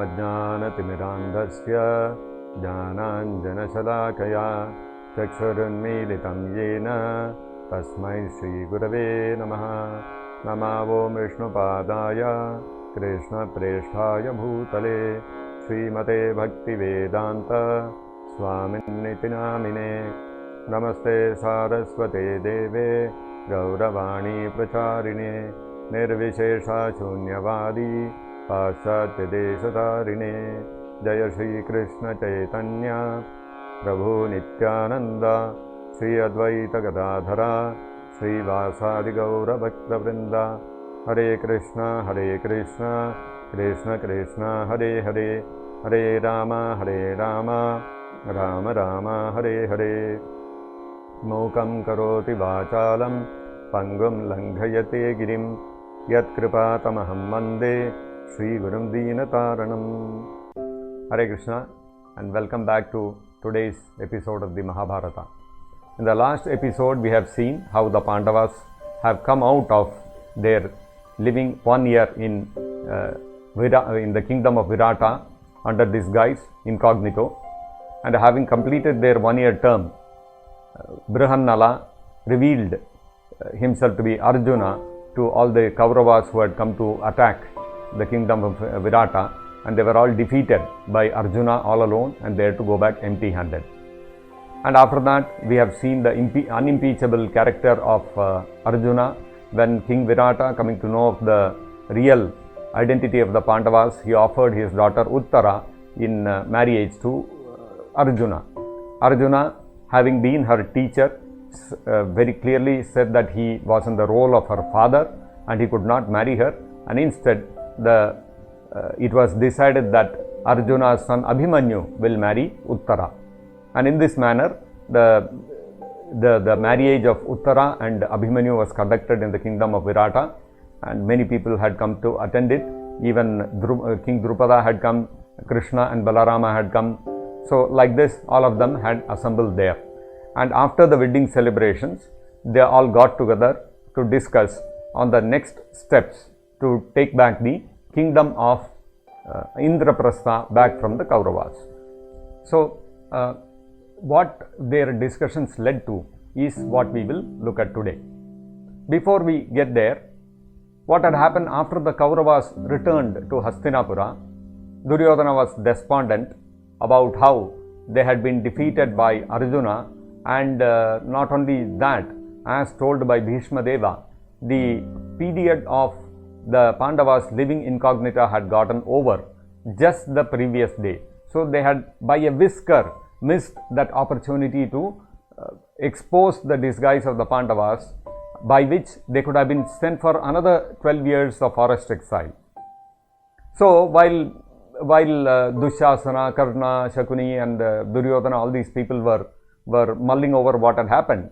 अज्ञानतिमिरान्धस्य ज्ञानाञ्जनशलाकया चक्षुरुन्मीलितं येन तस्मै श्रीगुरवे नमः। नमो विष्णुपादाय कृष्णप्रेष्ठाय भूतले श्रीमते भक्तिवेदान्त स्वामिन्निति नामिने। नमस्ते सारस्वते देवे गौरवाणी प्रचारिणे निर्विशेषशून्यवादी पाश्चात्यदेशतारिणे। जय श्रीकृष्ण चैतन्य प्रभु नित्यानन्द श्री अद्वैत गदाधर श्रीवासादि गौरभक्तवृन्द। हरे कृष्ण कृष्ण कृष्ण हरे हरे, हरे राम राम राम हरे हरे। मूकं करोति वाचालं पंगुं लङ्घयते गिरिं यत्कृपातमहं वन्दे श्रीगुरुं दीनतारणं। Hare Krishna and welcome back to today's episode of the Mahabharata. In the last episode we have seen how the Pandavas have come out of their living 1 year in the kingdom of Virata under disguise incognito, and having completed their 1 year term, Brihannala revealed himself to be Arjuna to all the Kauravas who had come to attack the kingdom of Virata, and they were all defeated by Arjuna all alone, and they had to go back empty handed. And after that we have seen the unimpeachable character of Arjuna. When King Virata, coming to know of the real identity of the Pandavas, he offered his daughter Uttara in marriage to Arjuna. Arjuna, having been her teacher, very clearly said that he was in the role of her father and he could not marry her, and instead it was decided that Arjuna's son Abhimanyu will marry Uttara, and in this manner the marriage of Uttara and Abhimanyu was conducted in the kingdom of Virata, and many people had come to attend it. Even King Drupada had come, Krishna and Balarama had come. So like this, all of them had assembled there, and after the wedding celebrations they all got together to discuss on the next steps to take back the kingdom of Indraprastha back from the Kauravas. So what their discussions led to is what we will look at today. Before we get there, what had happened after the Kauravas returned to Hastinapura, Duryodhana was despondent about how they had been defeated by Arjuna, and not only that, as told by Bhishma Deva, the period of the Pandavas living incognita had gotten over just the previous day. So they had by a whisker missed that opportunity to expose the disguise of the Pandavas, by which they could have been sent for another 12 years of forest exile. So while Dushasana, Karna, Shakuni and Duryodhana, all these people were mulling over what had happened,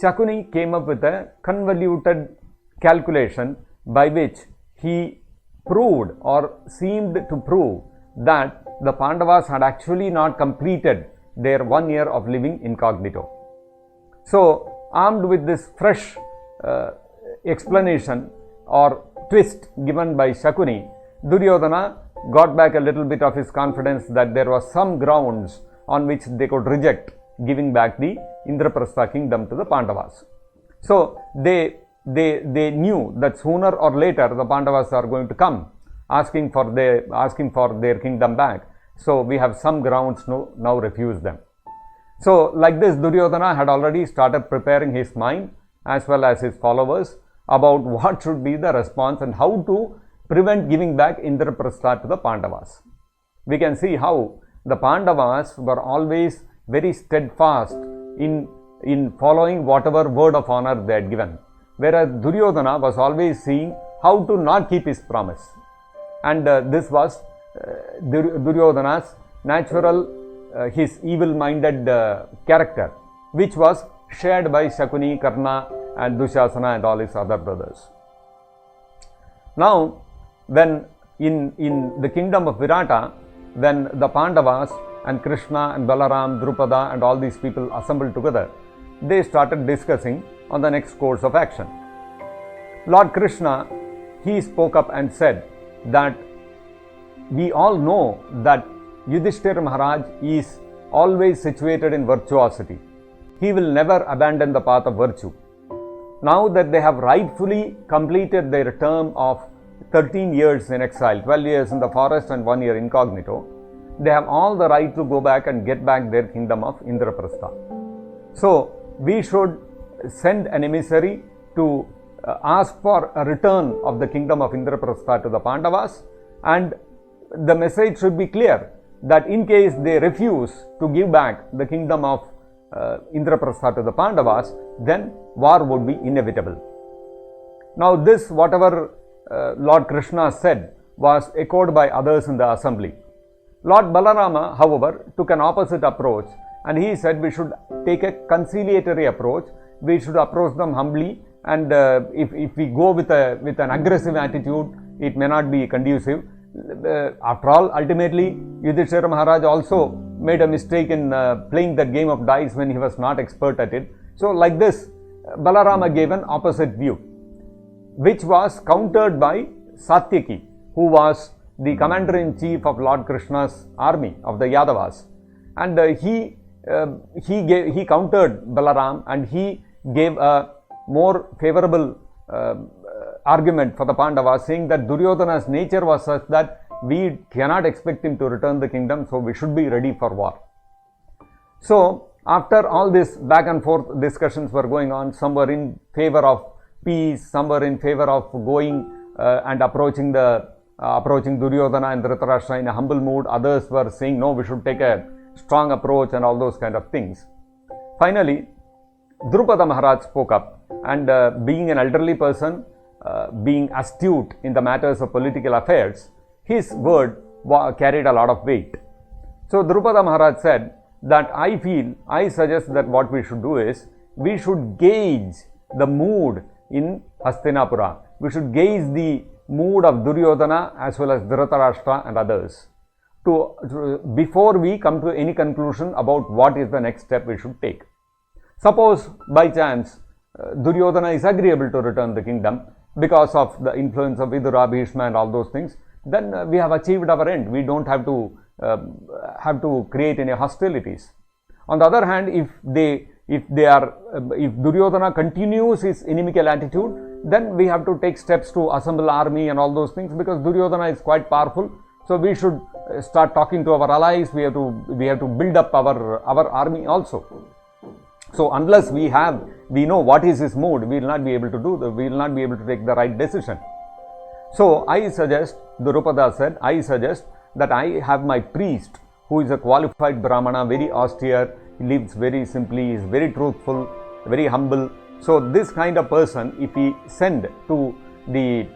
Shakuni came up with a convoluted calculation by which he proved or seemed to prove that the Pandavas had actually not completed their 1 year of living incognito. So, armed with this fresh explanation or twist given by Shakuni, Duryodhana got back a little bit of his confidence that there was some grounds on which they could reject giving back the Indraprastha kingdom to the Pandavas. So they knew that sooner or later the Pandavas are going to come asking for their kingdom back. So we have some grounds to now refuse them. So like this, Duryodhana had already started preparing his mind as well as his followers about what should be the response and how to prevent giving back Indraprastha to the Pandavas. We can see how the Pandavas were always very steadfast in following whatever word of honor they had given, whereas Duryodhana was always seeing how to not keep his promise. And this was Duryodhana's natural, his evil-minded character, which was shared by Shakuni, Karna and Dushasana and all his other brothers. Now, when in the kingdom of Virata, when the Pandavas and Krishna and Balaram, Drupada and all these people assembled together, they started discussing on the next course of action. Lord Krishna, he spoke up and said that we all know that Yudhishthira Maharaj is always situated in virtuosity. He will never abandon the path of virtue. Now that they have rightfully completed their term of 13 years in exile, 12 years in the forest and 1 year incognito, they have all the right to go back and get back their kingdom of Indraprastha. So, we should send an emissary to ask for a return of the kingdom of Indraprastha to the Pandavas, and the message should be clear that in case they refuse to give back the kingdom of Indraprastha to the Pandavas, then war would be inevitable. Now this, whatever Lord Krishna said, was echoed by others in the assembly. Lord Balarama, however, took an opposite approach, and he said we should take a conciliatory approach. We should approach them humbly, and if we go with an aggressive attitude, it may not be conducive. After all, ultimately, Yudhishthira Maharaj also made a mistake in playing that game of dice when he was not expert at it. So, like this, Balarama gave an opposite view, which was countered by Satyaki, who was the commander-in-chief of Lord Krishna's army of the Yadavas, and he countered Balaram, and he gave a more favorable argument for the Pandavas, saying that Duryodhana's nature was such that we cannot expect him to return the kingdom, so we should be ready for war. So, after all this back and forth discussions were going on, some were in favor of peace, some were in favor of going and approaching Duryodhana and Dhritarashtra in a humble mood. Others were saying, no, we should take a strong approach and all those kind of things. Finally, Drupada Maharaj spoke up, and being an elderly person, being astute in the matters of political affairs, his word carried a lot of weight. So Drupada Maharaj said that I suggest that what we should do is, we should gauge the mood in Hastinapura. We should gauge the mood of Duryodhana as well as Dhritarashtra and others before we come to any conclusion about what is the next step we should take. Suppose by chance Duryodhana is agreeable to return the kingdom because of the influence of Vidura, Bhishma and all those things, then we have achieved our end. We don't have to create any hostilities. On the other hand, if Duryodhana continues his inimical attitude, then we have to take steps to assemble army and all those things, because Duryodhana is quite powerful. So we should start talking to our allies. We have to build up our army also. So unless we know what is his mood, we will not be able to take the right decision. So I suggest, Drupada said, I suggest that I have my priest, who is a qualified Brahmana, very austere, he lives very simply, is very truthful, very humble. So this kind of person, if we send to the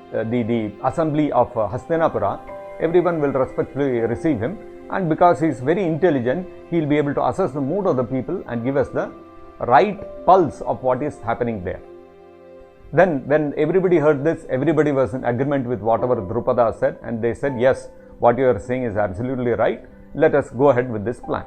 assembly of Hastinapura, everyone will respectfully receive him, and because he is very intelligent, he will be able to assess the mood of the people and give us the right pulse of what is happening there. Then when everybody heard this, everybody was in agreement with whatever Drupada said, and they said, yes, what you are saying is absolutely right, let us go ahead with this plan.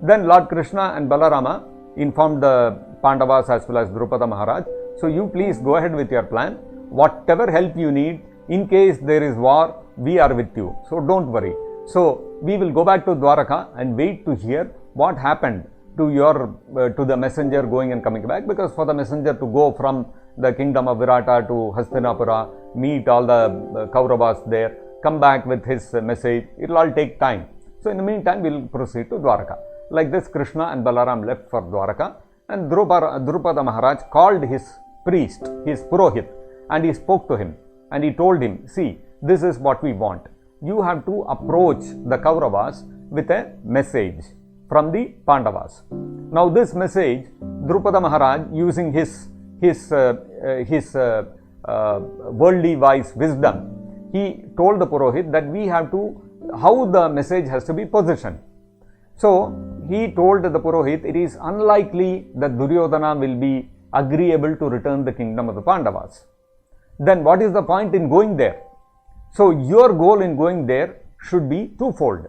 Then Lord Krishna and Balarama informed the Pandavas as well as Drupada Maharaj, so you please go ahead with your plan. Whatever help you need, in case there is war, we are with you, so don't worry. So we will go back to Dwaraka and wait to hear what happened to the messenger going and coming back, because for the messenger to go from the kingdom of Virata to Hastinapura, meet all the Kauravas there, come back with his message, it will all take time. So in the meantime, we will proceed to Dwaraka. Like this, Krishna and Balaram left for Dwaraka, and Drupada Maharaj called his priest, his Purohit, and he spoke to him, and he told him, see, this is what we want. You have to approach the Kauravas with a message from the Pandavas. Now this message, Drupada Maharaj, using his worldly wise wisdom, he told the Purohit that how the message has to be positioned. So he told the Purohit, it is unlikely that Duryodhana will be agreeable to return the kingdom of the Pandavas. Then what is the point in going there? So your goal in going there should be twofold.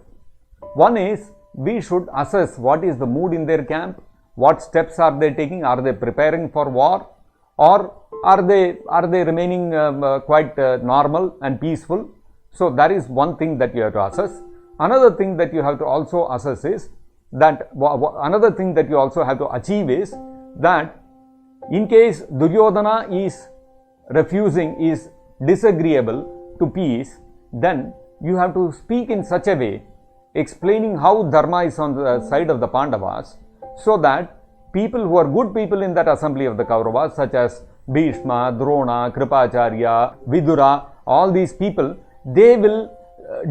One is, we should assess what is the mood in their camp, what steps are they taking, are they preparing for war, or are they remaining quite normal and peaceful. So that is one thing that you have to assess. Another thing that you have to also assess is that, another thing that you also have to achieve is that in case Duryodhana is refusing, is disagreeable to peace, then you have to speak in such a way, explaining how dharma is on the side of the Pandavas, so that people who are good people in that assembly of the Kauravas, such as Bhishma, Drona, Kripacharya, Vidura, all these people, they will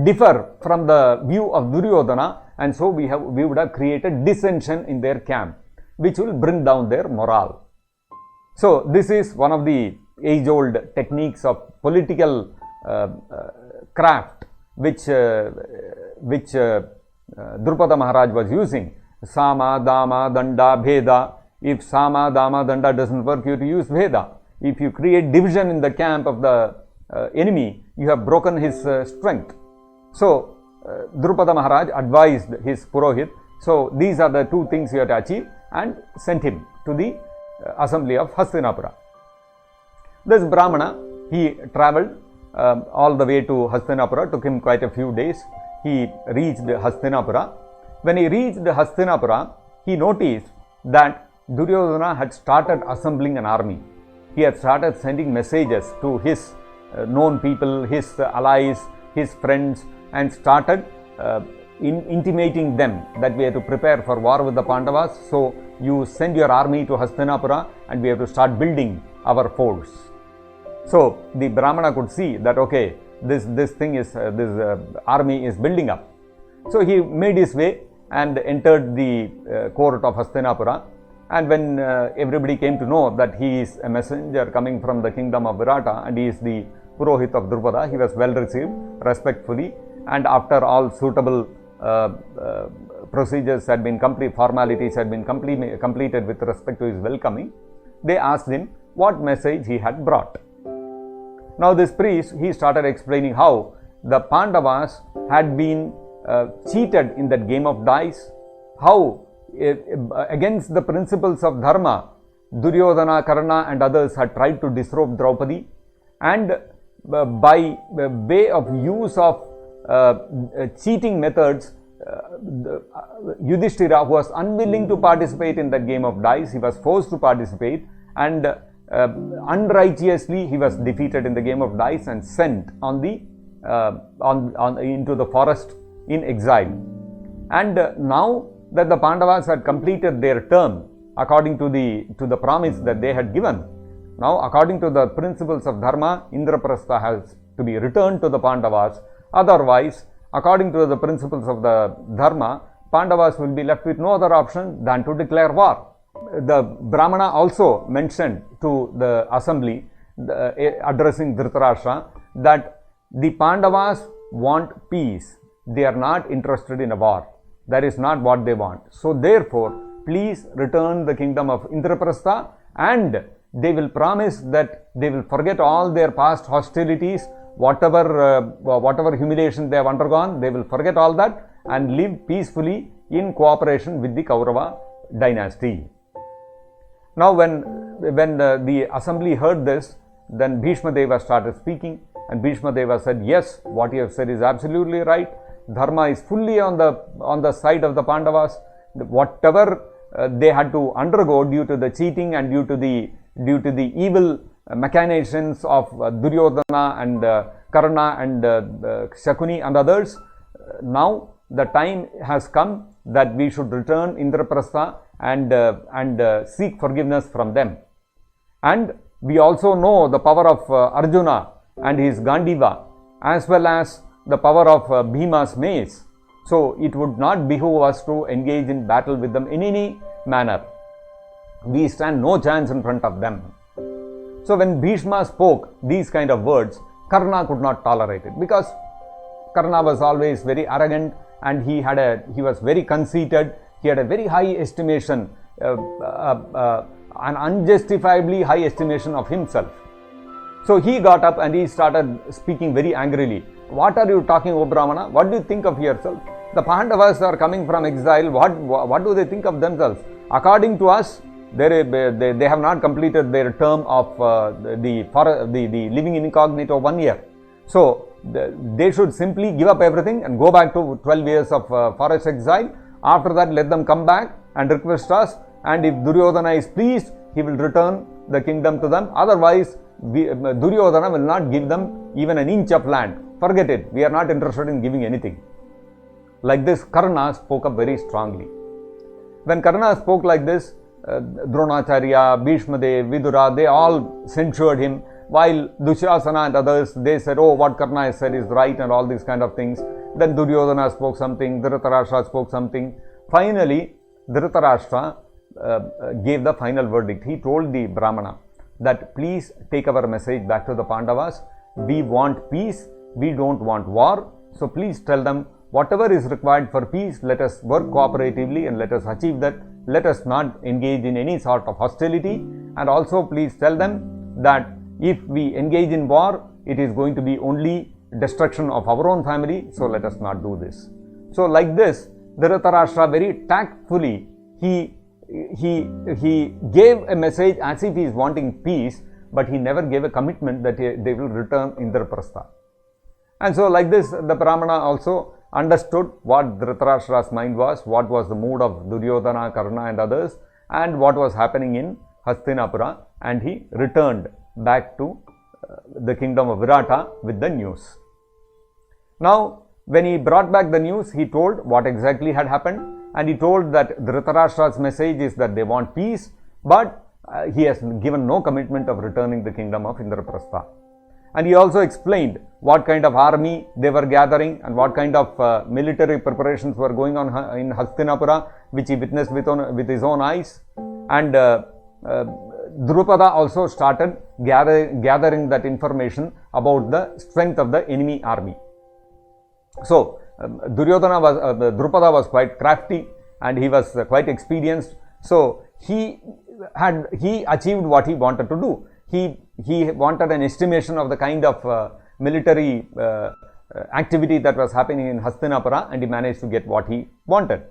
differ from the view of Duryodhana, and so we would have created dissension in their camp, which will bring down their morale. So this is one of the age-old techniques of political craft, which Drupada Maharaj was using. Sama, Dama, Danda, Bheda. If Sama, Dama, Danda doesn't work, you have to use Bheda. If you create division in the camp of the enemy, you have broken his strength. So Drupada Maharaj advised his Purohit. So these are the two things you have to achieve, and sent him to the assembly of Hastinapura. This Brahmana, he travelled all the way to Hastinapura, took him quite a few days. He reached Hastinapura. When he reached Hastinapura, he noticed that Duryodhana had started assembling an army. He had started sending messages to his known people, his allies, his friends, and started intimating them that we have to prepare for war with the Pandavas. So you send your army to Hastinapura and we have to start building our force. So the Brahmana could see that, okay, this army is building up. So he made his way and entered the court of Hastinapura. And when everybody came to know that he is a messenger coming from the kingdom of Virata and he is the Purohit of Drupada, he was well received respectfully, and after all suitable procedures had been complete, formalities had been completed with respect to his welcoming, they asked him what message he had brought. Now this priest, he started explaining how the Pandavas had been cheated in that game of dice, how against the principles of dharma, Duryodhana, Karna and others had tried to disrobe Draupadi, and by way of use of cheating methods, Yudhishthira was unwilling to participate in that game of dice. He was forced to participate, and unrighteously he was defeated in the game of dice and sent on the into the forest in exile. And now that the Pandavas had completed their term according to the promise that they had given, now according to the principles of dharma, Indraprastha has to be returned to the Pandavas. Otherwise, according to the principles of the dharma, Pandavas will be left with no other option than to declare war. The Brahmana also mentioned to the assembly, addressing Dhritarashtra, that the Pandavas want peace. They are not interested in a war. That is not what they want. So therefore, please return the kingdom of Indraprastha, and they will promise that they will forget all their past hostilities, whatever humiliation they have undergone, they will forget all that and live peacefully in cooperation with the Kaurava dynasty. Now when the assembly heard this, then Bhishma Deva started speaking, and Bhishma Deva said, yes, what you have said is absolutely right. Dharma is fully on the side of the Pandavas. Whatever they had to undergo due to the cheating and due to the evil machinations of Duryodhana and Karna and Shakuni and others, now the time has come that we should return Indraprastha and seek forgiveness from them. And we also know the power of Arjuna and his Gandiva, as well as the power of Bhima's mace. So it would not behoove us to engage in battle with them in any manner. We stand no chance in front of them. So when Bhishma spoke these kind of words, Karna could not tolerate it, because Karna was always very arrogant, and he was very conceited. He had a very high estimation, an unjustifiably high estimation of himself. So he got up and he started speaking very angrily. What are you talking, O Brahmana? What do you think of yourself? The Pandavas are coming from exile. What do they think of themselves? According to us, they have not completed their term of the living incognito 1 year. So they should simply give up everything and go back to 12 years of forest exile. After that, let them come back and request us, and if Duryodhana is pleased, he will return the kingdom to them. Otherwise, Duryodhana will not give them even an inch of land. Forget it, we are not interested in giving anything. Like this, Karna spoke up very strongly. When Karna spoke like this, Dronacharya, Bhishmadev, Vidura, they all censured him, while Dushasana and others, they said, oh, what Karna has said is right and all these kind of things. Then Duryodhana spoke something, Dhritarashtra spoke something. Finally, Dhritarashtra gave the final verdict. He told the Brahmana that please take our message back to the Pandavas. We want peace, we don't want war. So please tell them whatever is required for peace, let us work cooperatively and let us achieve that. Let us not engage in any sort of hostility. And also please tell them that if we engage in war, it is going to be only destruction of our own family. So let us not do this. So like this, Dhritarashtra very tactfully, he gave a message as if he is wanting peace, but he never gave a commitment that they will return Indraprastha. And so like this, the Brahmana also understood what Dhritarashtra's mind was, what was the mood of Duryodhana, Karna and others, and what was happening in Hastinapura, and he returned back to the kingdom of Virata with the news. Now, when he brought back the news, he told what exactly had happened, and he told that Dhritarashtra's message is that they want peace, but he has given no commitment of returning the kingdom of Indraprastha. And he also explained what kind of army they were gathering and what kind of military preparations were going on in Hastinapura, which he witnessed with his own eyes. And Drupada also started gathering that information about the strength of the enemy army. So, Drupada was quite crafty and he was quite experienced. So, he achieved what he wanted to do. He wanted an estimation of the kind of military activity that was happening in Hastinapura, and he managed to get what he wanted.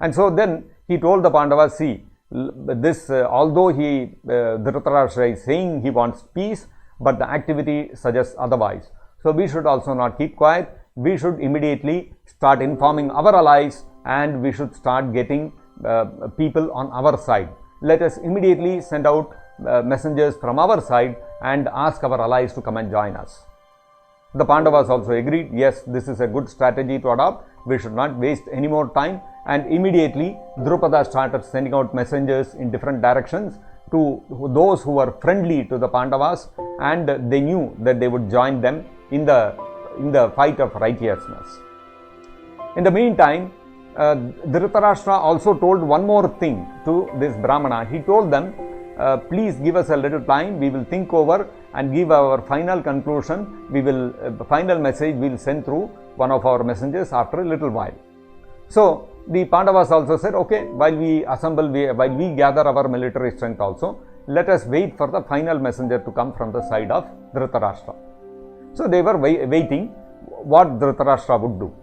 And so then he told the Pandavas, see, this although Dhritarashtra is saying he wants peace, but the activity suggests otherwise. So we should also not keep quiet. We should immediately start informing our allies, and we should start getting people on our side. Let us immediately send out messengers from our side and ask our allies to come and join us. The Pandavas also agreed, yes, this is a good strategy to adopt. We should not waste any more time. And immediately Drupada started sending out messengers in different directions to those who were friendly to the Pandavas, and they knew that they would join them in the fight of righteousness. In the meantime, Dhritarashtra also told one more thing to this Brahmana. He told them, please give us a little time, we will think over and give our final conclusion. Final message we will send through one of our messengers after a little while. So the Pandavas also said, okay, while we gather our military strength also, let us wait for the final messenger to come from the side of Dhritarashtra. So they were waiting what Dhritarashtra would do.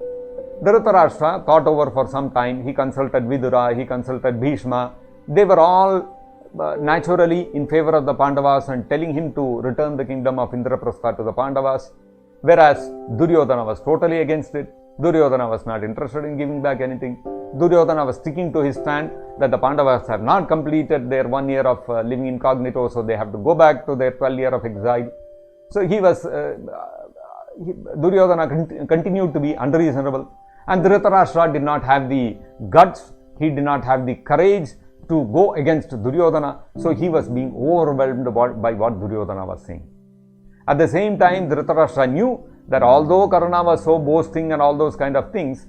Dhritarashtra thought over for some time. He consulted Vidura, he consulted Bhishma. They were all naturally in favor of the Pandavas and telling him to return the kingdom of Indraprastha to the Pandavas, whereas Duryodhana was totally against it. Duryodhana was not interested in giving back anything. Duryodhana was sticking to his stand that the Pandavas have not completed their 1 year of living incognito, so they have to go back to their 12 year of exile. So Duryodhana continued to be unreasonable, and Dhritarashtra did not have the guts, he did not have the courage to go against Duryodhana, so he was being overwhelmed by what Duryodhana was saying. At the same time, Dhritarashtra knew that although Karna was so boasting and all those kind of things,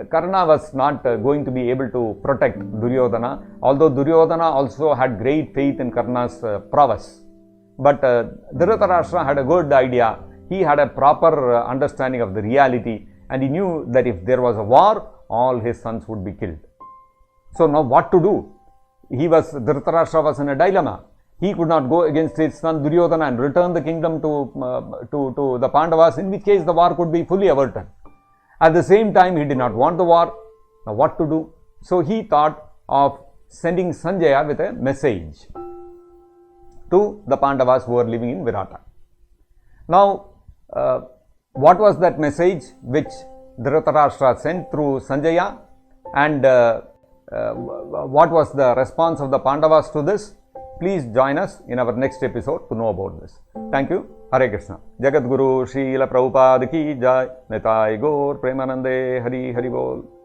Karna was not going to be able to protect Duryodhana, although Duryodhana also had great faith in Karna's prowess. But Dhritarashtra had a good idea. He had a proper understanding of the reality, and he knew that if there was a war, all his sons would be killed. So now what to do? Dhritarashtra was in a dilemma. He could not go against his son Duryodhana and return the kingdom to the Pandavas, in which case the war could be fully averted. At the same time, he did not want the war. Now what to do? So he thought of sending Sanjaya with a message to the Pandavas who were living in Virata. Now, what was that message which Dhritarashtra sent through Sanjaya, and what was the response of the Pandavas to this? Please join us in our next episode to know about this. Thank you. Hare Krishna. Jagat Guru Srila Prabhupada ki jai. Nitai Gaur Premanande Hari Hari Bol.